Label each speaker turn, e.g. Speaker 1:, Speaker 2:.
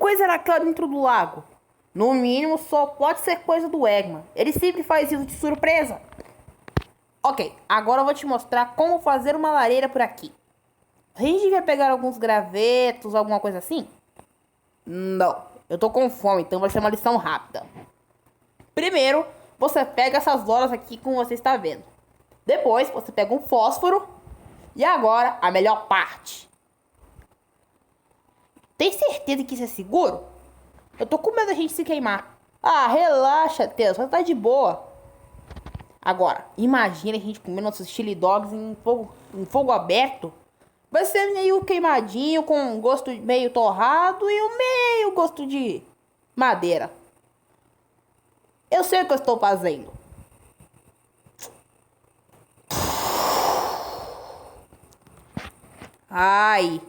Speaker 1: coisa era aquela dentro do lago? No mínimo, só pode ser coisa do Eggman. Ele sempre faz isso de surpresa. Ok, agora eu vou te mostrar como fazer uma lareira por aqui. A gente vai pegar alguns gravetos, alguma coisa assim? Não, eu tô com fome, então vai ser uma lição rápida. Primeiro, você pega essas loras aqui como você está vendo. Depois, você pega um fósforo. E agora, a melhor parte. Tem certeza que isso é seguro? Eu tô com medo da gente se queimar. Ah, relaxa, Teus, vai tá de boa. Agora, imagina a gente comendo nossos chili dogs em fogo aberto. Vai ser meio queimadinho, com um gosto meio torrado e um meio gosto de madeira. Eu sei o que eu estou fazendo. Ai,